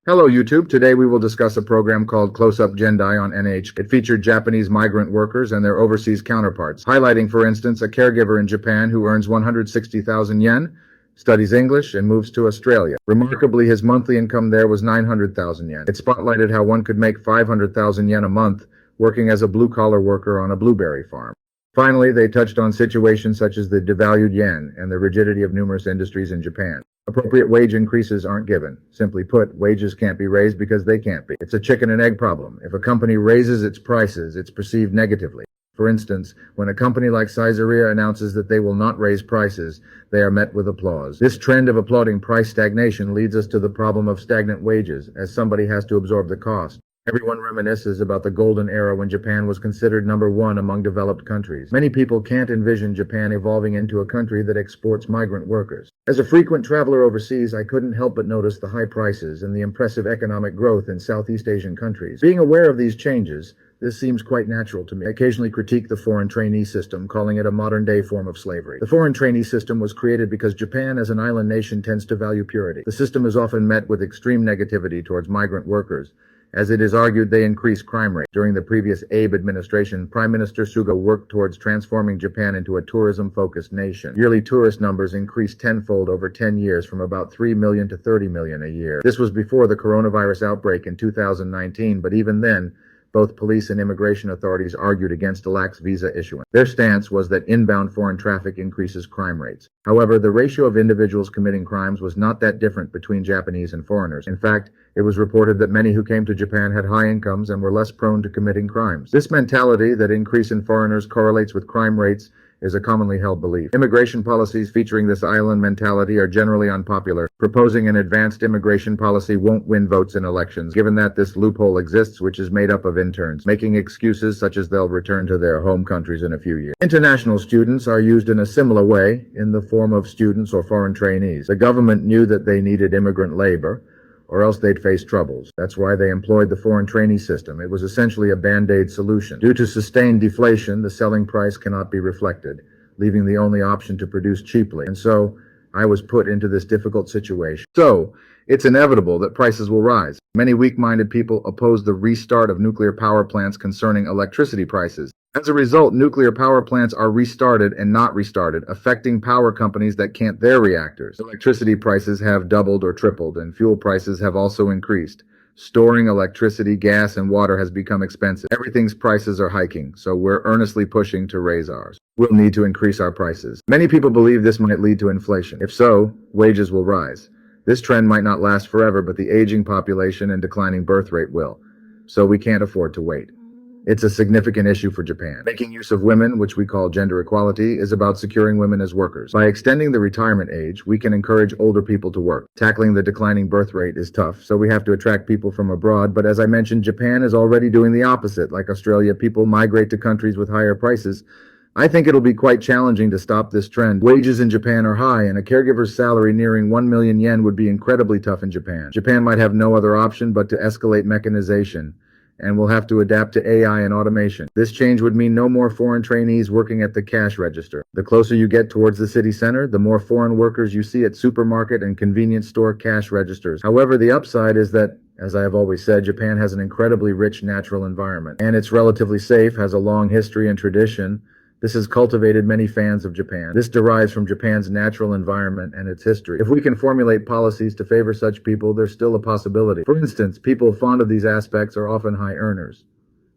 Hello YouTube, today we will discuss a program called Close-Up Gendai on NH. It featured Japanese migrant workers and their overseas counterparts, highlighting for instance a caregiver in Japan who earns 160,000 yen, studies English, and moves to Australia. Remarkably, his monthly income there was 900,000 yen. It spotlighted how one could make 500,000 yen a month working as a blue-collar worker on a blueberry farm. Finally, they touched on situations such as the devalued yen and the rigidity of numerous industries in Japan. Appropriate wage increases aren't given. Simply put, wages can't be raised because they can't be. It's a chicken and egg problem. If a company raises its prices, it's perceived negatively. For instance, when a company like Caesarea announces that they will not raise prices, they are met with applause. This trend of applauding price stagnation leads us to the problem of stagnant wages, as somebody has to absorb the cost. Everyone reminisces about the golden era when Japan was considered number one among developed countries. Many people can't envision Japan evolving into a country that exports migrant workers. As a frequent traveler overseas, I couldn't help but notice the high prices and the impressive economic growth in Southeast Asian countries. Being aware of these changes, this seems quite natural to me. I occasionally critique the foreign trainee system, calling it a modern-day form of slavery. The foreign trainee system was created because Japan, as an island nation, tends to value purity. The system is often met with extreme negativity towards migrant workers, as it is argued they increase crime rate. During the previous Abe administration, Prime Minister Suga worked towards transforming Japan into a tourism-focused nation. Yearly tourist numbers increased tenfold over 10 years from about 3 million to 30 million a year. This was before the coronavirus outbreak in 2019, but even then, both police and immigration authorities argued against a lax visa issuance. Their stance was that inbound foreign traffic increases crime rates. However, the ratio of individuals committing crimes was not that different between Japanese and foreigners. In fact, it was reported that many who came to Japan had high incomes and were less prone to committing crimes. This mentality that increase in foreigners correlates with crime rates is a commonly held belief. Immigration policies featuring this island mentality are generally unpopular. Proposing an advanced immigration policy won't win votes in elections, given that this loophole exists, which is made up of interns, making excuses such as they'll return to their home countries in a few years. International students are used in a similar way, in the form of students or foreign trainees. The government knew that they needed immigrant labor, or else they'd face troubles. That's why they employed the foreign trainee system. It was essentially a band-aid solution. Due to sustained deflation, the selling price cannot be reflected, leaving the only option to produce cheaply. And so, I was put into this difficult situation. So, it's inevitable that prices will rise. Many weak-minded people oppose the restart of nuclear power plants concerning electricity prices. As a result, nuclear power plants are restarted and not restarted, affecting power companies that can't their reactors. Electricity prices have doubled or tripled, and fuel prices have also increased. Storing electricity, gas, and water has become expensive. Everything's prices are hiking, so we're earnestly pushing to raise ours. We'll need to increase our prices. Many people believe this might lead to inflation. If so, wages will rise. This trend might not last forever, but the aging population and declining birth rate will. So we can't afford to wait. It's a significant issue for Japan. Making use of women, which we call gender equality, is about securing women as workers. By extending the retirement age, we can encourage older people to work. Tackling the declining birth rate is tough, so we have to attract people from abroad, but as I mentioned, Japan is already doing the opposite. Like Australia, people migrate to countries with higher prices. I think it'll be quite challenging to stop this trend. Wages in Japan are high, and a caregiver's salary nearing 1 million yen would be incredibly tough in Japan. Japan might have no other option but to escalate mechanization, and will have to adapt to AI and automation. This change would mean no more foreign trainees working at the cash register. The closer you get towards the city center, the more foreign workers you see at supermarket and convenience store cash registers. However, the upside is that, as I have always said, Japan has an incredibly rich natural environment, and it's relatively safe, has a long history and tradition. This has cultivated many fans of Japan. This derives from Japan's natural environment and its history. If we can formulate policies to favor such people, there's still a possibility. For instance, people fond of these aspects are often high earners.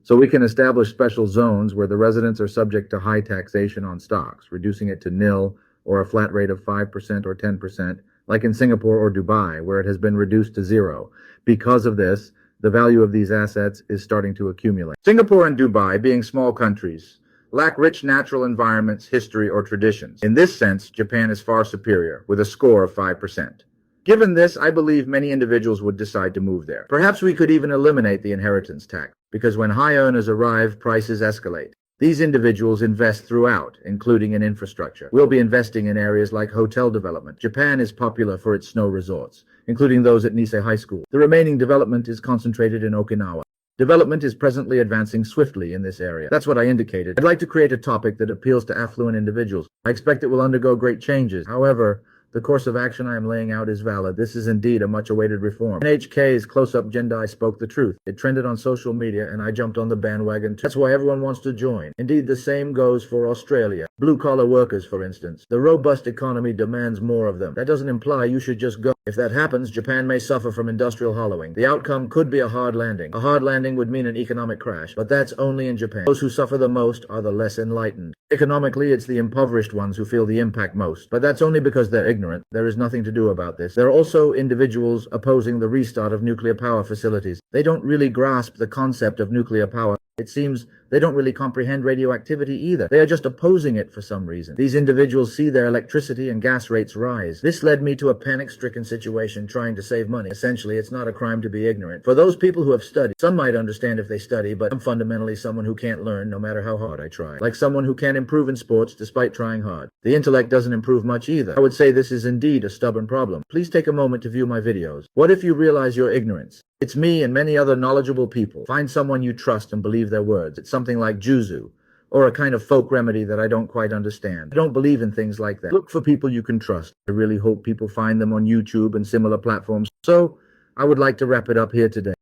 So we can establish special zones where the residents are subject to high taxation on stocks, reducing it to nil or a flat rate of 5% or 10%, like in Singapore or Dubai, where it has been reduced to zero. Because of this, the value of these assets is starting to accumulate. Singapore and Dubai, being small countries, lack rich natural environments, history, or traditions. In this sense, Japan is far superior, with a score of 5%. Given this, I believe many individuals would decide to move there. Perhaps we could even eliminate the inheritance tax, because when high earners arrive, prices escalate. These individuals invest throughout, including in infrastructure. We'll be investing in areas like hotel development. Japan is popular for its snow resorts, including those at Nisei High School. The remaining development is concentrated in Okinawa. Development is presently advancing swiftly in this area. That's what I indicated. I'd like to create a topic that appeals to affluent individuals. I expect it will undergo great changes. However, The course of action I am laying out is valid. This is indeed a much-awaited reform. NHK's close-up Gendai spoke the truth. It trended on social media and I jumped on the bandwagon too. That's why everyone wants to join. Indeed, the same goes for Australia. Blue-collar workers, for instance. The robust economy demands more of them. That doesn't imply you should just go. If that happens, Japan may suffer from industrial hollowing. The outcome could be a hard landing. A hard landing would mean an economic crash, but that's only in Japan. Those who suffer the most are the less enlightened. Economically, it's the impoverished ones who feel the impact most, but that's only because they're ignorant. There is nothing to do about this. There are also individuals opposing the restart of nuclear power facilities. They don't really grasp the concept of nuclear power. It seems they don't really comprehend radioactivity either. They are just opposing it for some reason. These individuals see their electricity and gas rates rise. This led me to a panic-stricken situation trying to save money. Essentially, it's not a crime to be ignorant. For those people who have studied, some might understand if they study, but I'm fundamentally someone who can't learn no matter how hard I try. Like someone who can't improve in sports despite trying hard. The intellect doesn't improve much either. I would say this is indeed a stubborn problem. Please take a moment to view my videos. What if you realize your ignorance? It's me and many other knowledgeable people. Find someone you trust and believe their words. It's something like juzu, or a kind of folk remedy that I don't quite understand. I don't believe in things like that. Look for people you can trust. I really hope people find them on YouTube and similar platforms. So, I would like to wrap it up here today.